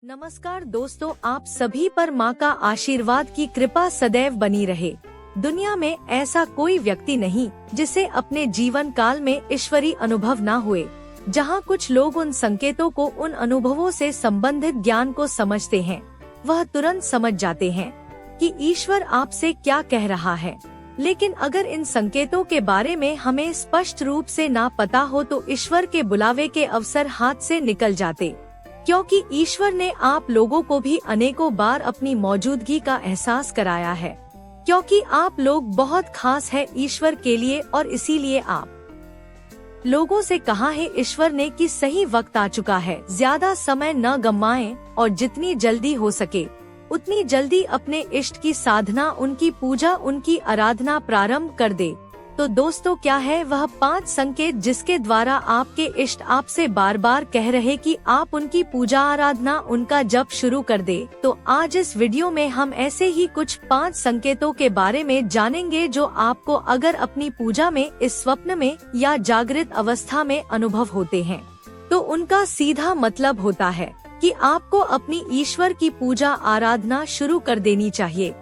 नमस्कार दोस्तों, आप सभी पर माँ का आशीर्वाद की कृपा सदैव बनी रहे। दुनिया में ऐसा कोई व्यक्ति नहीं जिसे अपने जीवन काल में ईश्वरीय अनुभव न हुए। जहाँ कुछ लोग उन संकेतों को, उन अनुभवों से संबंधित ज्ञान को समझते हैं, वह तुरंत समझ जाते हैं कि ईश्वर आपसे क्या कह रहा है। लेकिन अगर इन संकेतों के बारे में हमें स्पष्ट रूप से ना पता हो तो ईश्वर के बुलावे के अवसर हाथ से निकल जाते, क्योंकि ईश्वर ने आप लोगों को भी अनेकों बार अपनी मौजूदगी का एहसास कराया है, क्योंकि आप लोग बहुत खास है ईश्वर के लिए। और इसीलिए आप लोगों से कहा है ईश्वर ने कि सही वक्त आ चुका है, ज्यादा समय न गंवाएं और जितनी जल्दी हो सके उतनी जल्दी अपने इष्ट की साधना, उनकी पूजा, उनकी आराधना प्रारंभ कर दे। तो दोस्तों, क्या है वह 5 संकेत जिसके द्वारा आपके इष्ट आपसे बार बार कह रहे कि आप उनकी पूजा, आराधना, उनका जप शुरू कर दे? तो आज इस वीडियो में हम ऐसे ही कुछ 5 संकेतों के बारे में जानेंगे जो आपको अगर अपनी पूजा में, इस स्वप्न में या जागृत अवस्था में अनुभव होते हैं तो उनका सीधा मतलब होता है कि आपको अपनी ईश्वर की पूजा, आराधना शुरू कर देनी चाहिए,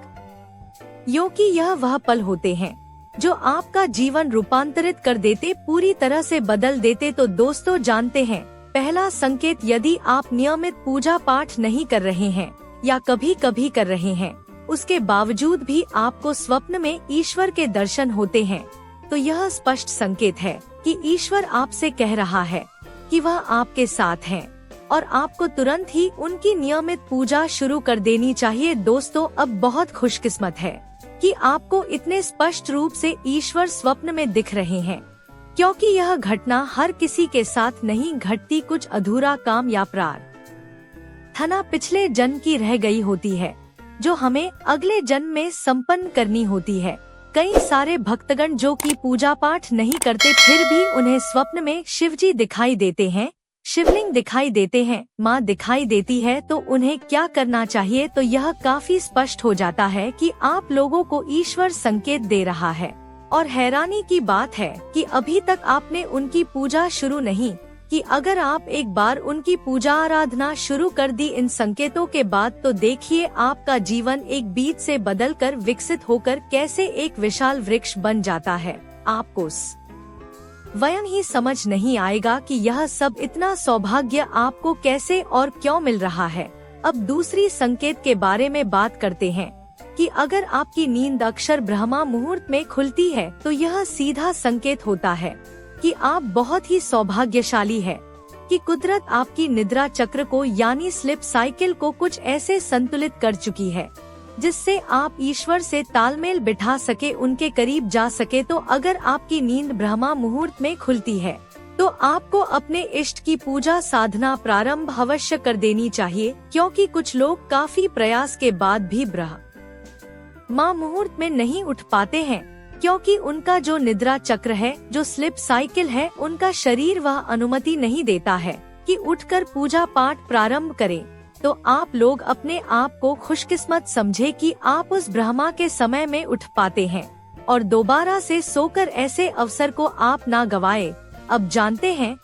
क्योंकि यह वह पल होते हैं जो आपका जीवन रूपांतरित कर देते, पूरी तरह से बदल देते। तो दोस्तों, जानते हैं पहला संकेत, यदि आप नियमित पूजा पाठ नहीं कर रहे हैं या कभी कभी कर रहे हैं, उसके बावजूद भी आपको स्वप्न में ईश्वर के दर्शन होते हैं, तो यह स्पष्ट संकेत है कि ईश्वर आपसे कह रहा है कि वह आपके साथ हैं और आपको तुरंत ही उनकी नियमित पूजा शुरू कर देनी चाहिए। दोस्तों, अब बहुत खुशकिस्मत है कि आपको इतने स्पष्ट रूप से ईश्वर स्वप्न में दिख रहे हैं, क्योंकि यह घटना हर किसी के साथ नहीं घटती। कुछ अधूरा काम या प्रार्थना पिछले जन्म की रह गई होती है, जो हमें अगले जन्म में संपन्न करनी होती है। कई सारे भक्तगण जो कि पूजा पाठ नहीं करते, फिर भी उन्हें स्वप्न में शिव जी दिखाई देते हैं, शिवलिंग दिखाई देते हैं, माँ दिखाई देती है, तो उन्हें क्या करना चाहिए? तो यह काफी स्पष्ट हो जाता है कि आप लोगों को ईश्वर संकेत दे रहा है। और हैरानी की बात है कि अभी तक आपने उनकी पूजा शुरू नहीं की। अगर आप एक बार उनकी पूजा, आराधना शुरू कर दी इन संकेतों के बाद, तो देखिए आपका जीवन एक बीज से बदलकर, विकसित होकर कैसे एक विशाल वृक्ष बन जाता है। आपको स्वयं ही समझ नहीं आएगा कि यह सब इतना सौभाग्य आपको कैसे और क्यों मिल रहा है। अब दूसरी संकेत के बारे में बात करते हैं कि अगर आपकी नींद अक्षर ब्रह्मा मुहूर्त में खुलती है, तो यह सीधा संकेत होता है कि आप बहुत ही सौभाग्यशाली है, कि कुदरत आपकी निद्रा चक्र को, यानी स्लिप साइकिल को कुछ ऐसे संतुलित कर चुकी है जिससे आप ईश्वर से तालमेल बिठा सके, उनके करीब जा सके। तो अगर आपकी नींद ब्रह्मा मुहूर्त में खुलती है तो आपको अपने इष्ट की पूजा, साधना प्रारंभ अवश्य कर देनी चाहिए, क्योंकि कुछ लोग काफी प्रयास के बाद भी ब्रह्मा मुहूर्त में नहीं उठ पाते हैं, क्योंकि उनका जो निद्रा चक्र है, जो स्लिप साइकिल है, उनका शरीर वह अनुमति नहीं देता है कि उठकर पूजा पाठ प्रारंभ करें। तो आप लोग अपने आप को खुशकिस्मत समझे कि आप उस ब्रह्मा के समय में उठ पाते हैं और दोबारा से सोकर ऐसे अवसर को आप ना गवाए। अब जानते हैं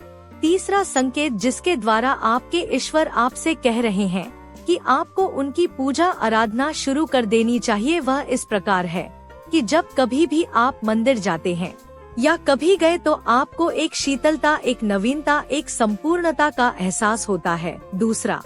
तीसरा संकेत जिसके द्वारा आपके ईश्वर आपसे कह रहे हैं कि आपको उनकी पूजा, आराधना शुरू कर देनी चाहिए। वह इस प्रकार है कि जब कभी भी आप मंदिर जाते हैं या कभी गए, तो आपको एक शीतलता, एक नवीनता, एक संपूर्णता का एहसास होता है। दूसरा,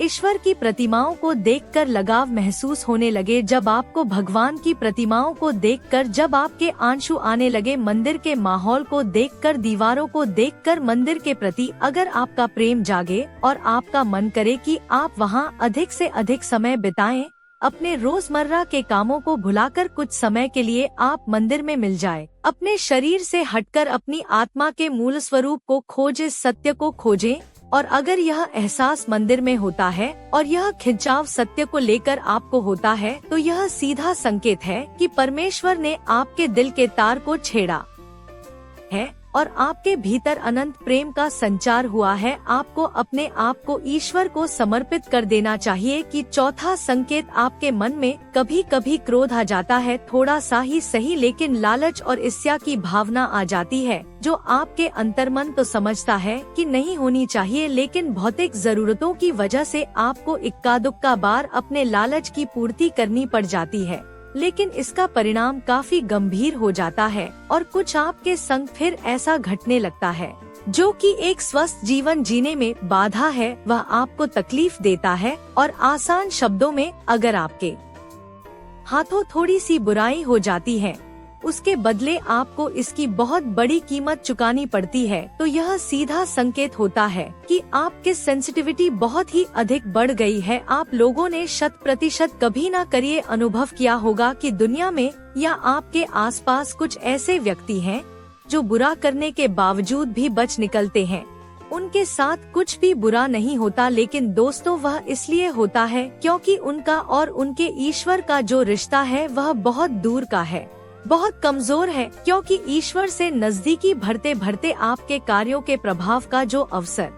ईश्वर की प्रतिमाओं को देखकर लगाव महसूस होने लगे। जब आपको भगवान की प्रतिमाओं को देखकर, जब आपके आंसू आने लगे, मंदिर के माहौल को देखकर, दीवारों को देखकर, मंदिर के प्रति अगर आपका प्रेम जागे और आपका मन करे कि आप वहां अधिक से अधिक समय बिताएं, अपने रोजमर्रा के कामों को भुलाकर कुछ समय के लिए आप मंदिर में मिल जाए, अपने शरीर से हटकर अपनी आत्मा के मूल स्वरूप को खोजे, सत्य को खोजें। और अगर यह एहसास मंदिर में होता है और यह खिंचाव सत्य को लेकर आपको होता है, तो यह सीधा संकेत है कि परमेश्वर ने आपके दिल के तार को छेड़ा है और आपके भीतर अनंत प्रेम का संचार हुआ है। आपको अपने आप को ईश्वर को समर्पित कर देना चाहिए। कि चौथा संकेत, आपके मन में कभी कभी क्रोध आ जाता है, थोड़ा सा ही सही, लेकिन लालच और ईर्ष्या की भावना आ जाती है, जो आपके अंतर्मन तो समझता है कि नहीं होनी चाहिए, लेकिन भौतिक जरूरतों की वजह से आपको इक्का दुक्का बार अपने लालच की पूर्ति करनी पड़ जाती है। लेकिन इसका परिणाम काफी गंभीर हो जाता है और कुछ आपके संग फिर ऐसा घटने लगता है जो कि एक स्वस्थ जीवन जीने में बाधा है। वह आपको तकलीफ देता है और आसान शब्दों में, अगर आपके हाथों थोड़ी सी बुराई हो जाती है, उसके बदले आपको इसकी बहुत बड़ी कीमत चुकानी पड़ती है, तो यह सीधा संकेत होता है कि आपकी सेंसिटिविटी बहुत ही अधिक बढ़ गई है। आप लोगों ने 100% कभी ना करिए अनुभव किया होगा कि दुनिया में या आपके आसपास कुछ ऐसे व्यक्ति हैं जो बुरा करने के बावजूद भी बच निकलते हैं। उनके साथ कुछ भी बुरा नहीं होता, लेकिन दोस्तों वह इसलिए होता है क्योंकि उनका और उनके ईश्वर का जो रिश्ता है वह बहुत दूर का है, बहुत कमजोर है। क्योंकि ईश्वर से नजदीकी बढ़ते बढ़ते आपके कार्यों के प्रभाव का जो अवसर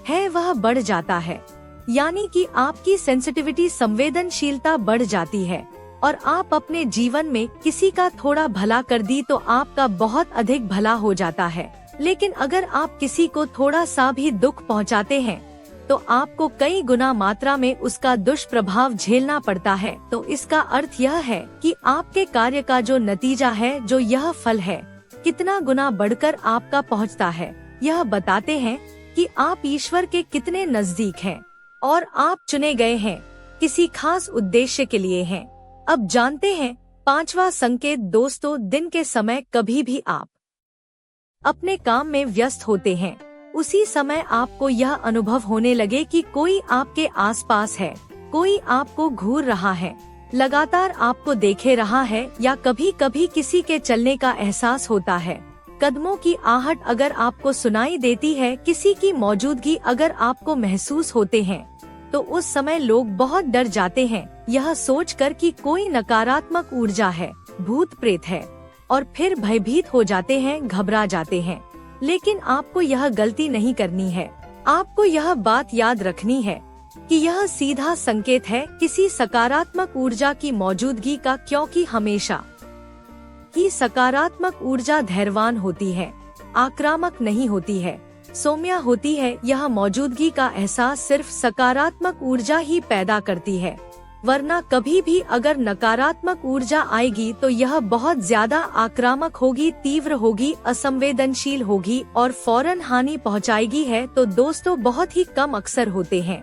है वह बढ़ जाता है, यानी कि आपकी सेंसिटिविटी, संवेदनशीलता बढ़ जाती है और आप अपने जीवन में किसी का थोड़ा भला कर दी तो आपका बहुत अधिक भला हो जाता है। लेकिन अगर आप किसी को थोड़ा सा भी दुख पहुंचाते हैं तो आपको कई गुना मात्रा में उसका दुष्प्रभाव झेलना पड़ता है। तो इसका अर्थ यह है कि आपके कार्य का जो नतीजा है, जो यह फल है, कितना गुना बढ़कर आपका पहुंचता है। यह बताते हैं कि आप ईश्वर के कितने नजदीक हैं और आप चुने गए हैं, किसी खास उद्देश्य के लिए हैं। अब जानते हैं 5वां संकेत। दोस्तों, दिन के समय कभी भी आप अपने काम में व्यस्त होते हैं, उसी समय आपको यह अनुभव होने लगे कि कोई आपके आसपास है, कोई आपको घूर रहा है, लगातार आपको देखे रहा है, या कभी कभी किसी के चलने का एहसास होता है, कदमों की आहट अगर आपको सुनाई देती है, किसी की मौजूदगी अगर आपको महसूस होते हैं, तो उस समय लोग बहुत डर जाते हैं, यह सोचकर कि कोई नकारात्मक ऊर्जा है, भूत प्रेत है, और फिर भयभीत हो जाते हैं, घबरा जाते हैं। लेकिन आपको यह गलती नहीं करनी है। आपको यह बात याद रखनी है कि यह सीधा संकेत है किसी सकारात्मक ऊर्जा की मौजूदगी का, क्योंकि हमेशा ही सकारात्मक ऊर्जा धैर्यवान होती है, आक्रामक नहीं होती है, सौम्य होती है। यह मौजूदगी का एहसास सिर्फ सकारात्मक ऊर्जा ही पैदा करती है, वरना कभी भी अगर नकारात्मक ऊर्जा आएगी तो यह बहुत ज्यादा आक्रामक होगी, तीव्र होगी, असंवेदनशील होगी और फौरन हानि पहुंचाएगी है। तो दोस्तों, बहुत ही कम अक्सर होते हैं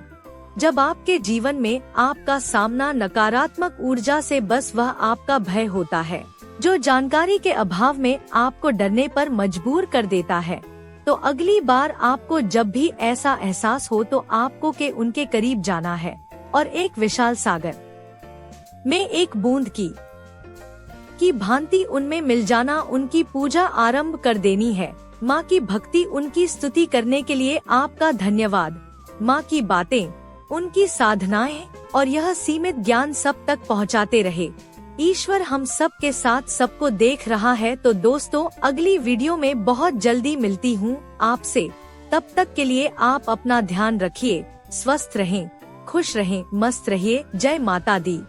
जब आपके जीवन में आपका सामना नकारात्मक ऊर्जा से, बस वह आपका भय होता है, जो जानकारी के अभाव में आपको डरने पर मजबूर कर देता है। तो अगली बार आपको जब भी ऐसा एहसास हो तो आपको के उनके करीब जाना है और एक विशाल सागर में एक बूंद की भांति उनमें मिल जाना, उनकी पूजा आरंभ कर देनी है। माँ की भक्ति, उनकी स्तुति करने के लिए आपका धन्यवाद, माँ की बातें, उनकी साधनाएं और यह सीमित ज्ञान सब तक पहुँचाते रहे। ईश्वर हम सब के साथ सबको देख रहा है। तो दोस्तों, अगली वीडियो में बहुत जल्दी मिलती हूँ आपसे। तब तक के लिए आप अपना ध्यान रखिए, स्वस्थ रहें, खुश रहें, मस्त रहिए। जय माता दी।